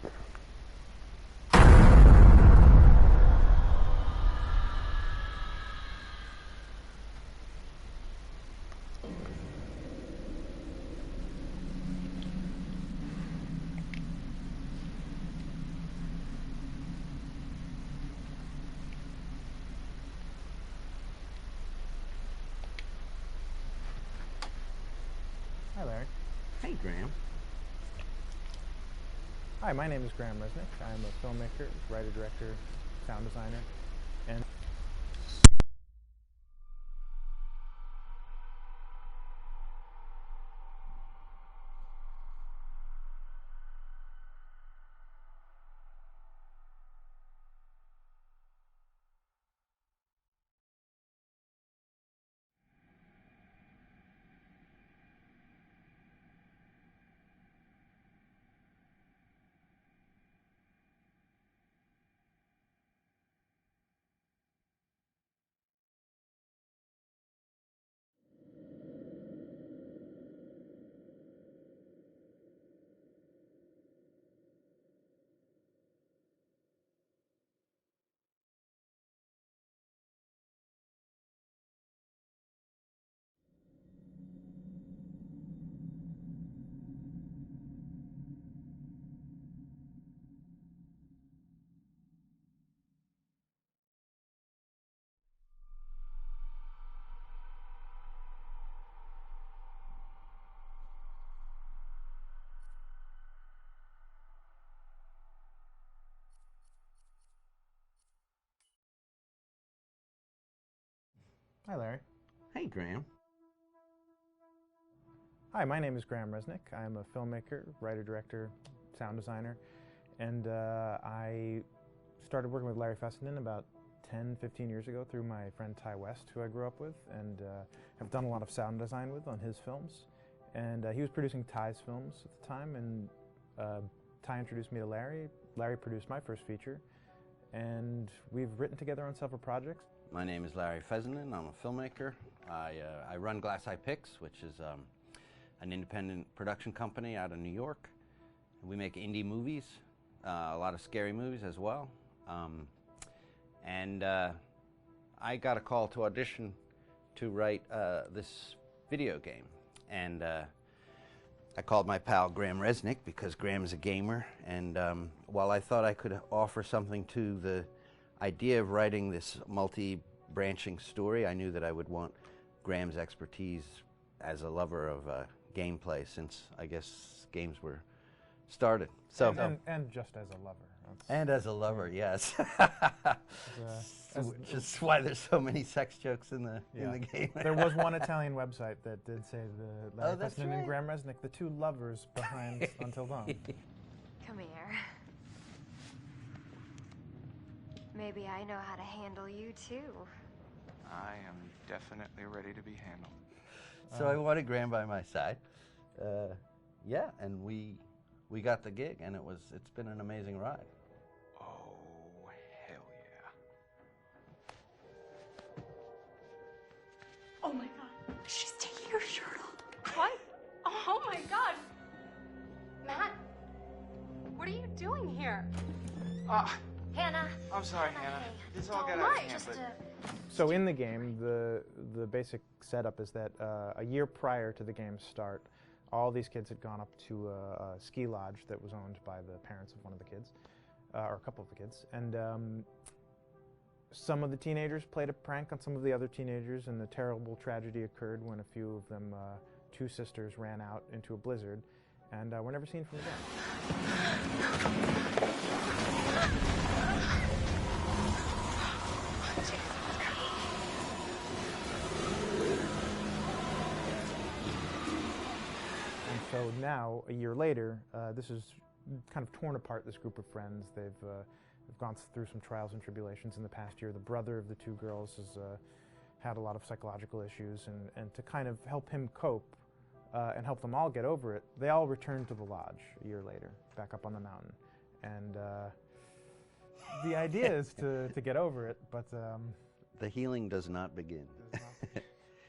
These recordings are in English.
Hi, Larry. Hey, Graham. Hi, my name is Graham Resnick. I'm a filmmaker, writer, director, sound designer, and Hi, Larry. Hey, Graham. Hi, my name is Graham Resnick. I'm a filmmaker, writer, director, sound designer, and I started working with Larry Fessenden about 10, 15 years ago through my friend Ty West, who I grew up with, and have done a lot of sound design with on his films. And he was producing Ty's films at the time, and Ty introduced me to Larry. Larry produced my first feature, and we've written together on several projects. My name is Larry Fessenden. I'm a filmmaker. I run Glass Eye Pix, which is an independent production company out of New York. We make indie movies, a lot of scary movies as well. I got a call to audition to write this video game. And I called my pal Graham Resnick because Graham is a gamer. And while I thought I could offer something to the idea of writing this multi-branching story, I knew that I would want Graham's expertise as a lover of gameplay, since I guess games were started. So and just as a lover. And as a lover, yes. Which is why there's so many sex jokes in the game. There was one Italian website that did say the Larry Fessenden right. and Graham Resnick, the two lovers behind Until Dawn. Come here. Maybe I know how to handle you too. I am definitely ready to be handled. So I wanted Graham by my side. Yeah, and we got the gig, and it's been an amazing ride. Oh, hell yeah. Oh my God, she's taking her shirt off. What? Oh my God! Matt, what are you doing here? Hannah. I'm sorry, Hannah. This all got out of hand, but... So in the game, the basic setup is that a year prior to the game's start, all these kids had gone up to a ski lodge that was owned by the parents of one of the kids, or a couple of the kids, and some of the teenagers played a prank on some of the other teenagers, and a terrible tragedy occurred when a few of them, two sisters, ran out into a blizzard, and were never seen from again. So now, a year later, this is kind of torn apart this group of friends. They've gone through some trials and tribulations in the past year. The brother of the two girls has had a lot of psychological issues, and to kind of help him cope and help them all get over it, they all returned to the lodge a year later, back up on the mountain. And the idea is to get over it, but... the healing does not begin.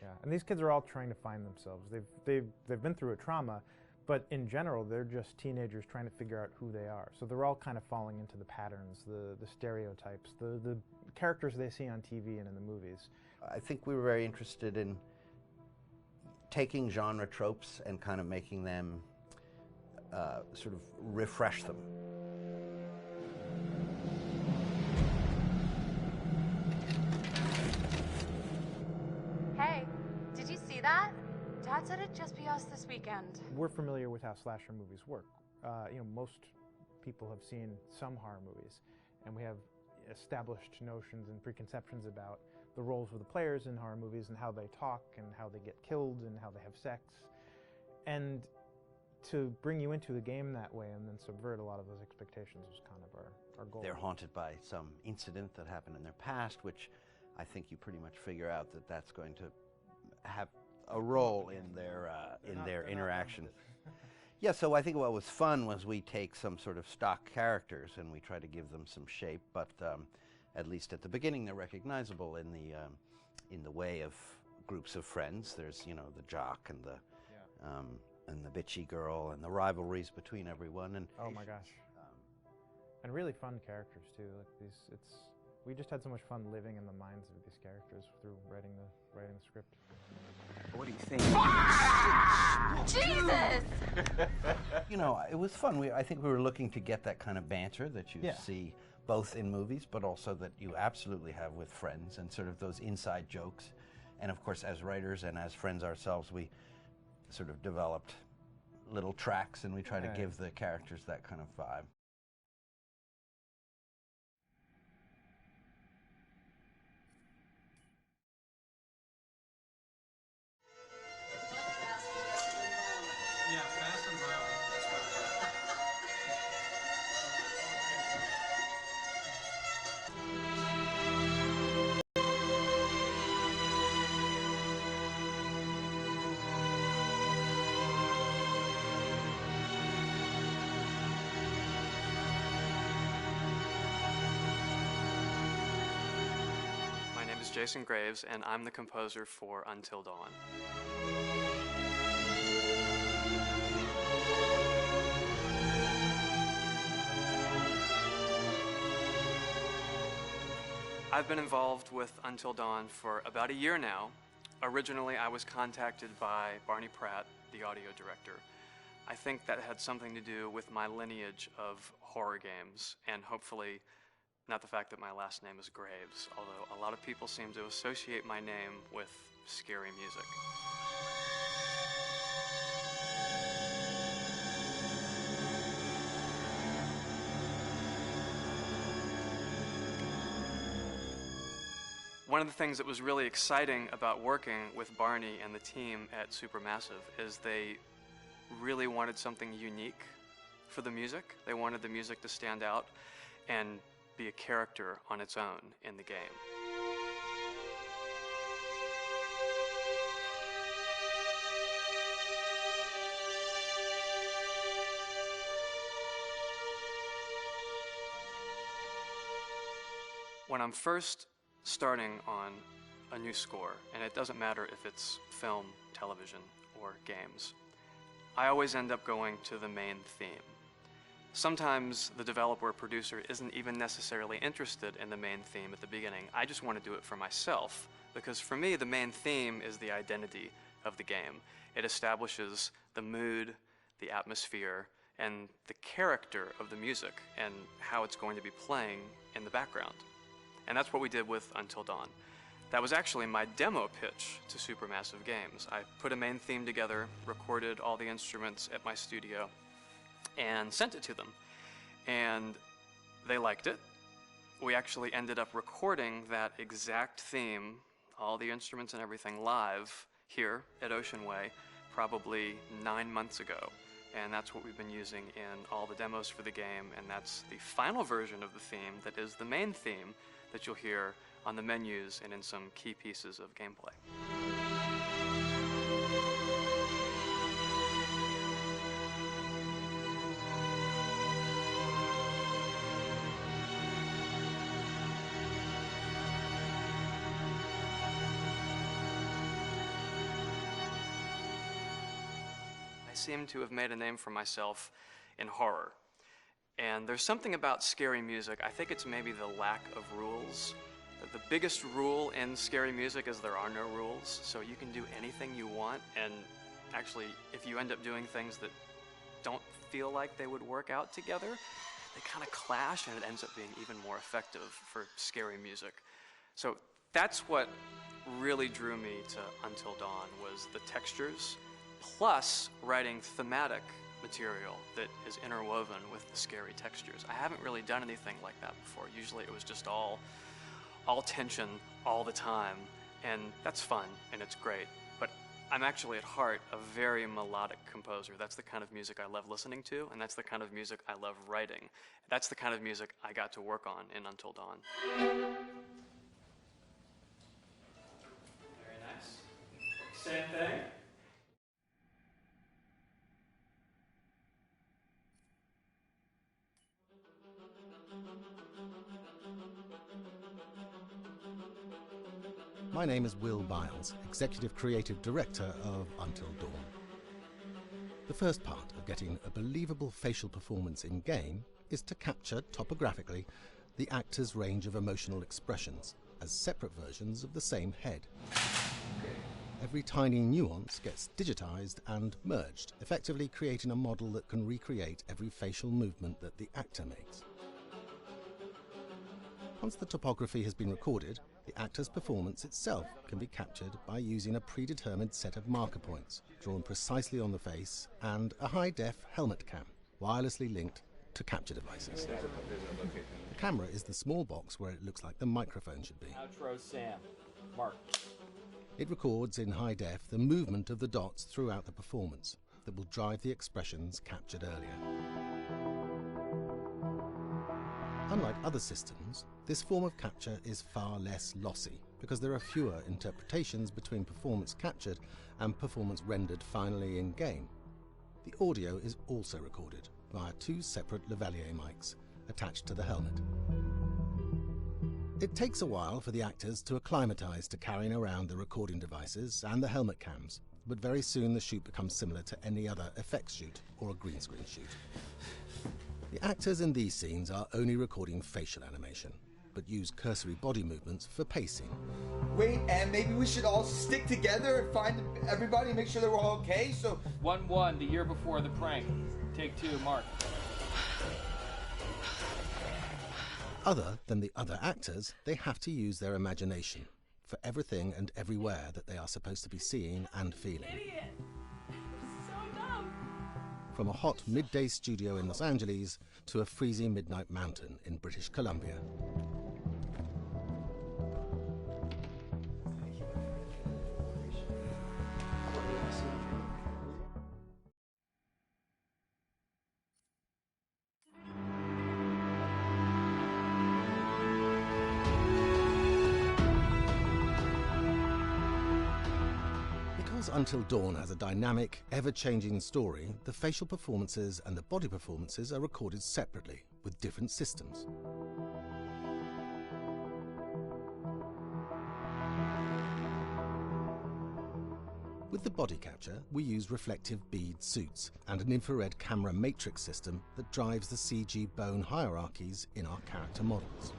Yeah, and these kids are all trying to find themselves. They've been through a trauma, But in general, they're just teenagers trying to figure out who they are. So they're all kind of falling into the patterns, the stereotypes, the characters they see on TV and in the movies. I think we were very interested in taking genre tropes and kind of making them sort of refresh them. Hey, did you see that? Dad said it'd just be us this weekend. We're familiar with how slasher movies work. Most people have seen some horror movies, and we have established notions and preconceptions about the roles of the players in horror movies and how they talk and how they get killed and how they have sex. And to bring you into the game that way and then subvert a lot of those expectations was kind of our goal. They're haunted by some incident that happened in their past, which I think you pretty much figure out that that's going to have a role in their interaction. Yeah, so I think what was fun was we take some sort of stock characters and we try to give them some shape, but at least at the beginning they're recognizable in the way of groups of friends. There's the jock and the bitchy girl and the rivalries between everyone. And oh my gosh, and really fun characters too. Like we just had so much fun living in the minds of these characters through writing the script. What do you think? Jesus! It was fun. I think we were looking to get that kind of banter that you see both in movies, but also that you absolutely have with friends, and sort of those inside jokes. And of course, as writers and as friends ourselves, we sort of developed little tracks, and we try to give the characters that kind of vibe. Yeah, fast and violent. That's what My name is Jason Graves, and I'm the composer for Until Dawn. I've been involved with Until Dawn for about a year now. Originally, I was contacted by Barney Pratt, the audio director. I think that had something to do with my lineage of horror games, and hopefully not the fact that my last name is Graves, although a lot of people seem to associate my name with scary music. One of the things that was really exciting about working with Barney and the team at Supermassive is they really wanted something unique for the music. They wanted the music to stand out and be a character on its own in the game. When I'm first starting on a new score, and it doesn't matter if it's film, television, or games, I always end up going to the main theme. Sometimes the developer or producer isn't even necessarily interested in the main theme at the beginning. I just want to do it for myself, because for me, the main theme is the identity of the game. It establishes the mood, the atmosphere, and the character of the music, and how it's going to be playing in the background. And that's what we did with Until Dawn. That was actually my demo pitch to Supermassive Games. I put a main theme together, recorded all the instruments at my studio, and sent it to them. And they liked it. We actually ended up recording that exact theme, all the instruments and everything, live here at Ocean Way probably 9 months ago. And that's what we've been using in all the demos for the game, and that's the final version of the theme that is the main theme that you'll hear on the menus and in some key pieces of gameplay. I seem to have made a name for myself in horror. And there's something about scary music, I think it's maybe the lack of rules. The biggest rule in scary music is there are no rules, so you can do anything you want, and actually, if you end up doing things that don't feel like they would work out together, they kind of clash, and it ends up being even more effective for scary music. So that's what really drew me to Until Dawn, was the textures, plus writing thematic material that is interwoven with the scary textures. I haven't really done anything like that before. Usually it was just all tension all the time, and that's fun and it's great. But I'm actually at heart a very melodic composer. That's the kind of music I love listening to, and that's the kind of music I love writing. That's the kind of music I got to work on in Until Dawn. Very nice. Same thing. My name is Will Biles, Executive Creative Director of Until Dawn. The first part of getting a believable facial performance in-game is to capture, topographically, the actor's range of emotional expressions as separate versions of the same head. Every tiny nuance gets digitized and merged, effectively creating a model that can recreate every facial movement that the actor makes. Once the topography has been recorded, the actor's performance itself can be captured by using a predetermined set of marker points, drawn precisely on the face, and a high-def helmet cam, wirelessly linked to capture devices. The camera is the small box where it looks like the microphone should be. Outro Sam. Mark. It records in high def the movement of the dots throughout the performance that will drive the expressions captured earlier. Unlike other systems, this form of capture is far less lossy because there are fewer interpretations between performance captured and performance rendered finally in-game. The audio is also recorded via two separate lavalier mics attached to the helmet. It takes a while for the actors to acclimatise to carrying around the recording devices and the helmet cams, but very soon the shoot becomes similar to any other effects shoot or a green screen shoot. The actors in these scenes are only recording facial animation, but use cursory body movements for pacing. Wait, and maybe we should all stick together and find everybody and make sure they're all okay, so... 1-1, the year before the prank. Take 2, Mark. Other than the other actors, they have to use their imagination for everything and everywhere that they are supposed to be seeing and feeling. Idiot! So dumb! From a hot midday studio in Los Angeles to a freezing midnight mountain in British Columbia. Until Dawn has a dynamic, ever-changing story, the facial performances and the body performances are recorded separately, with different systems. With the body capture, we use reflective bead suits and an infrared camera matrix system that drives the CG bone hierarchies in our character models.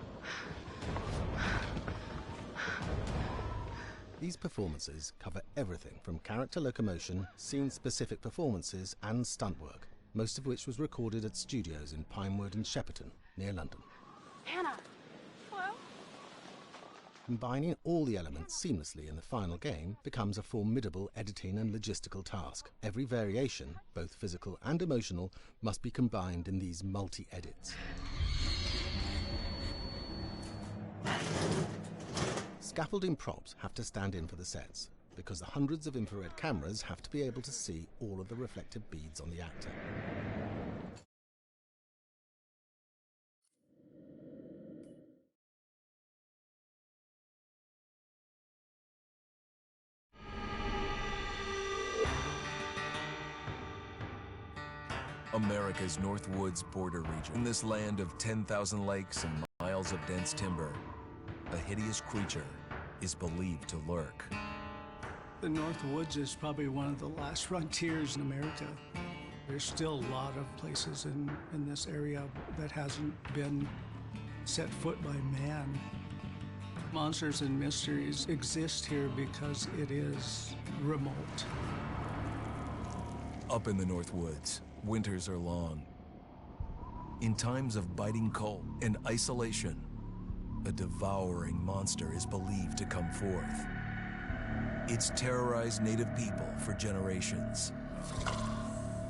These performances cover everything from character locomotion, scene-specific performances and stunt work, most of which was recorded at studios in Pinewood and Shepperton, near London. Hannah! Hello? Combining all the elements seamlessly in the final game becomes a formidable editing and logistical task. Every variation, both physical and emotional, must be combined in these multi-edits. Scaffolding props have to stand in for the sets, because the hundreds of infrared cameras have to be able to see all of the reflective beads on the actor. America's Northwoods border region. In this land of 10,000 lakes and miles of dense timber, a hideous creature is believed to lurk. The North Woods is probably one of the last frontiers in America. There's still a lot of places in this area that hasn't been set foot by man. Monsters and mysteries exist here because it is remote. Up in the North Woods, winters are long. In times of biting cold and isolation, a devouring monster is believed to come forth. It's terrorized native people for generations.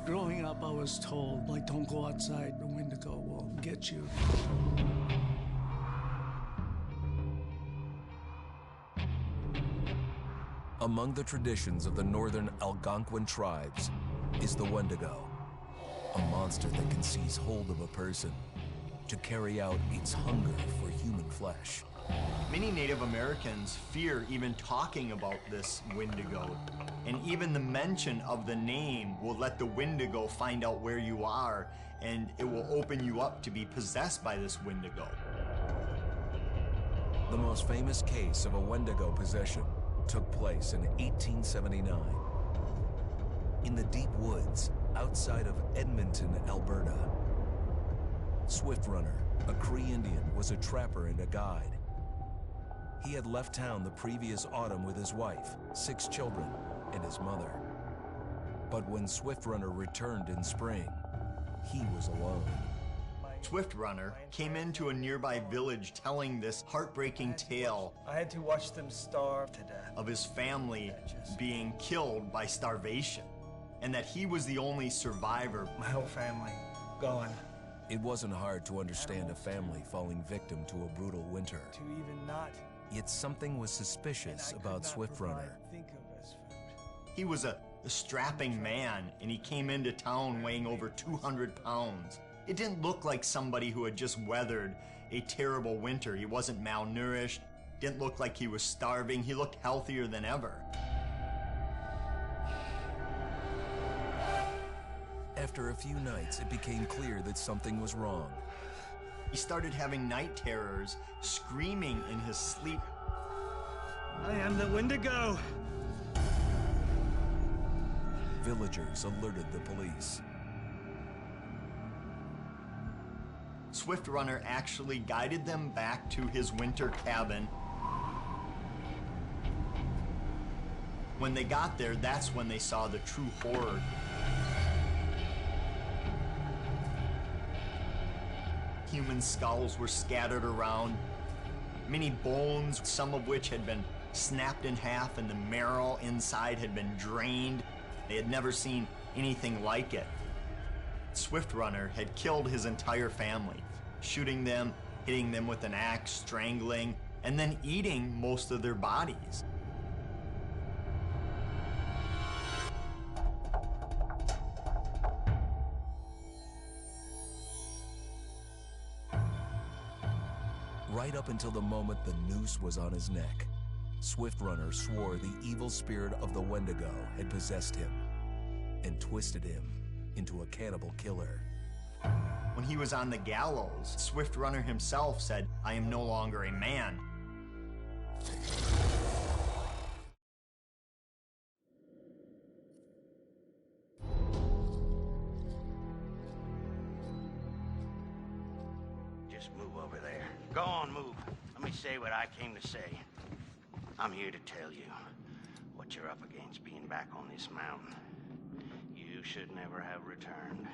Growing up, I was told, like, don't go outside, the Wendigo will get you. Among the traditions of the northern Algonquin tribes is the Wendigo, a monster that can seize hold of a person to carry out its hunger for human flesh. Many Native Americans fear even talking about this Wendigo, and even the mention of the name will let the Wendigo find out where you are, and it will open you up to be possessed by this Wendigo. The most famous case of a Wendigo possession took place in 1879. In the deep woods outside of Edmonton, Alberta. Swift Runner, a Cree Indian, was a trapper and a guide. He had left town the previous autumn with his wife, 6 children, and his mother. But when Swift Runner returned in spring, he was alone. Swift Runner came into a nearby village telling this heartbreaking tale. I had to watch them starve to death. Of his family being killed by starvation, and that he was the only survivor. My whole family gone. It wasn't hard to understand a family falling victim to a brutal winter. To even not. Yet something was suspicious about Swift Runner. He was a strapping man, and he came into town weighing over 200 pounds. It didn't look like somebody who had just weathered a terrible winter. He wasn't malnourished, didn't look like he was starving. He looked healthier than ever. After a few nights, it became clear that something was wrong. He started having night terrors, screaming in his sleep. I am the Wendigo! Villagers alerted the police. Swift Runner actually guided them back to his winter cabin. When they got there, that's when they saw the true horror. Human skulls were scattered around, many bones, some of which had been snapped in half, and the marrow inside had been drained. They had never seen anything like it. Swift Runner had killed his entire family, shooting them, hitting them with an axe, strangling, and then eating most of their bodies. Right up until the moment the noose was on his neck, Swift Runner swore the evil spirit of the Wendigo had possessed him and twisted him into a cannibal killer. When he was on the gallows, Swift Runner himself said, "I am no longer a man." Just move over there. Go on, move. Let me say what I came to say. I'm here to tell you what you're up against being back on this mountain. You should never have returned.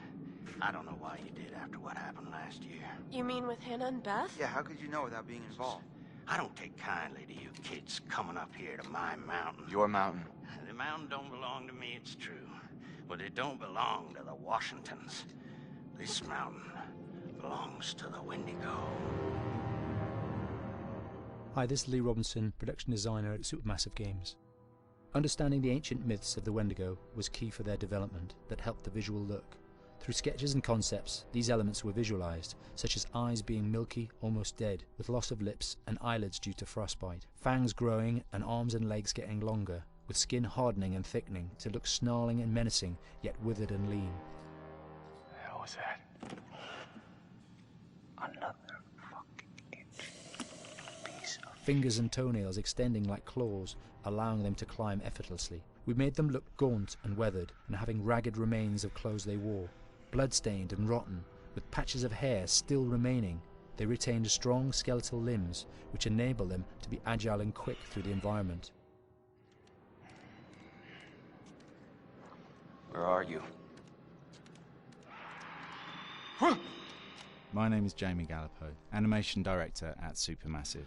I don't know why you did after what happened last year. You mean with Hannah and Beth? Yeah, how could you know without being involved? I don't take kindly to you kids coming up here to my mountain. Your mountain. The mountain don't belong to me, it's true. But it don't belong to the Washingtons. This mountain belongs to the Wendigo. Hi, this is Lee Robinson, production designer at Supermassive Games. Understanding the ancient myths of the Wendigo was key for their development that helped the visual look. Through sketches and concepts, these elements were visualized, such as eyes being milky, almost dead, with loss of lips and eyelids due to frostbite, fangs growing and arms and legs getting longer, with skin hardening and thickening to look snarling and menacing, yet withered and lean. The hell was that? Another fucking piece of fingers and toenails extending like claws, allowing them to climb effortlessly. We made them look gaunt and weathered, and having ragged remains of clothes they wore. Blood-stained and rotten, with patches of hair still remaining, they retained strong skeletal limbs, which enable them to be agile and quick through the environment. Where are you? My name is Jamie Gallipo, animation director at Supermassive.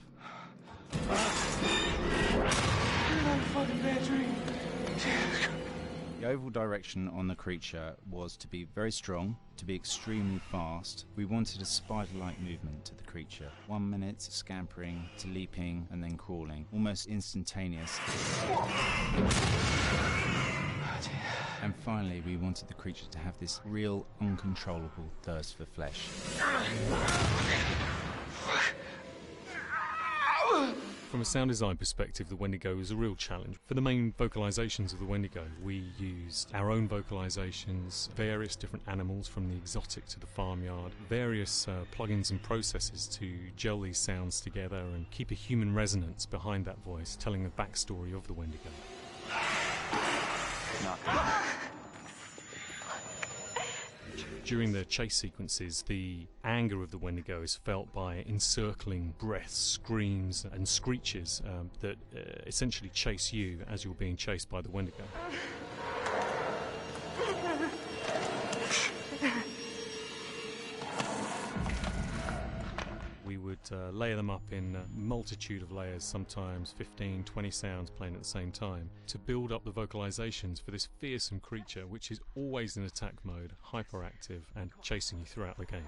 The overall direction on the creature was to be very strong, to be extremely fast. We wanted a spider-like movement to the creature. 1 minute scampering to leaping and then crawling, almost instantaneous. And finally, we wanted the creature to have this real, uncontrollable thirst for flesh. From a sound design perspective, the Wendigo is a real challenge. For the main vocalisations of the Wendigo, we used our own vocalisations, various different animals from the exotic to the farmyard, various plugins and processes to gel these sounds together and keep a human resonance behind that voice, telling the backstory of the Wendigo. During the chase sequences, the anger of the Wendigo is felt by encircling breaths, screams and screeches that essentially chase you as you're being chased by the Wendigo. We would layer them up in a multitude of layers, sometimes 15, 20 sounds playing at the same time, to build up the vocalizations for this fearsome creature which is always in attack mode, hyperactive and chasing you throughout the game.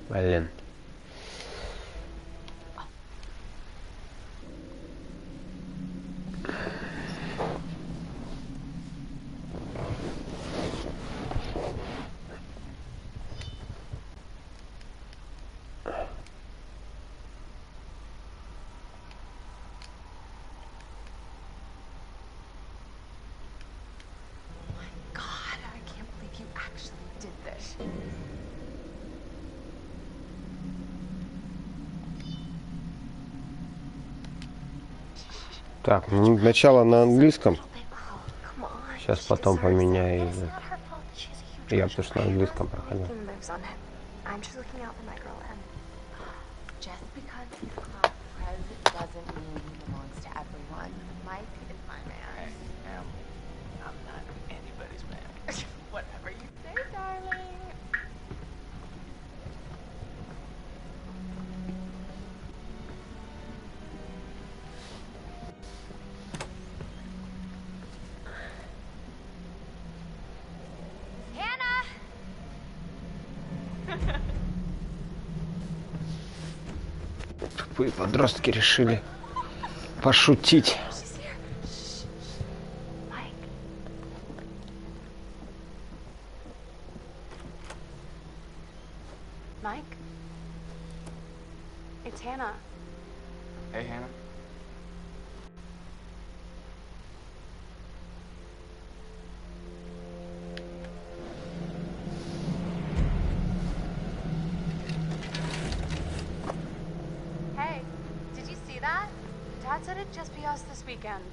Блин. Так, ну, начало на английском. Сейчас потом поменяю язык. Я потому что на английском проходил. Тупые подростки решили пошутить. Mike? It's Hannah. Hey, Hannah. Hey, did you see that? Dad said it'd just be us this weekend.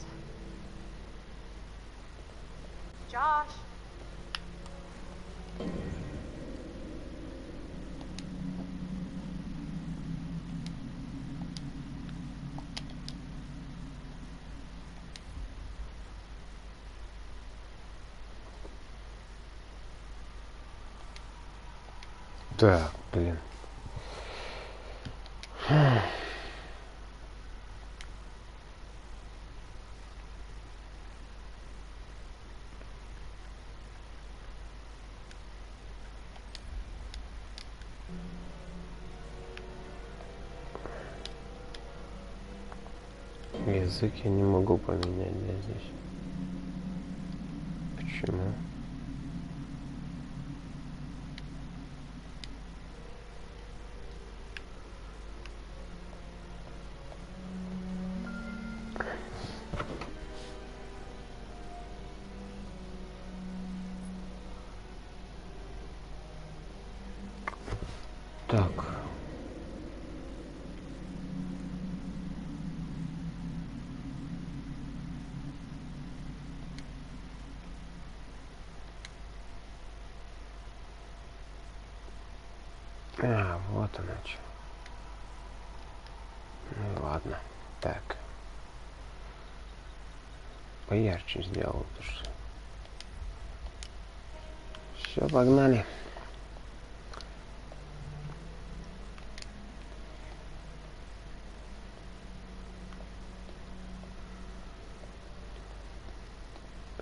Josh. Так, блин. Язык я не могу поменять, да, здесь. Почему? Так. А, вот оно что. Ну ладно. Так. Поярче сделал, потому что... Все, погнали.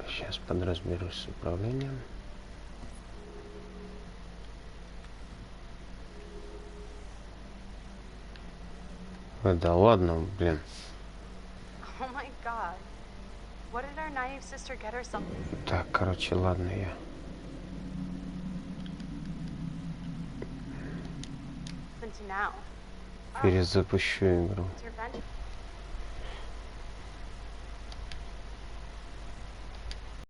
Сейчас подразберусь с управлением. Да ладно, блин. Oh my god. What did our naive sister get her something? Так, короче, ладно, я... Into now. перезапущу игру. It's revenge.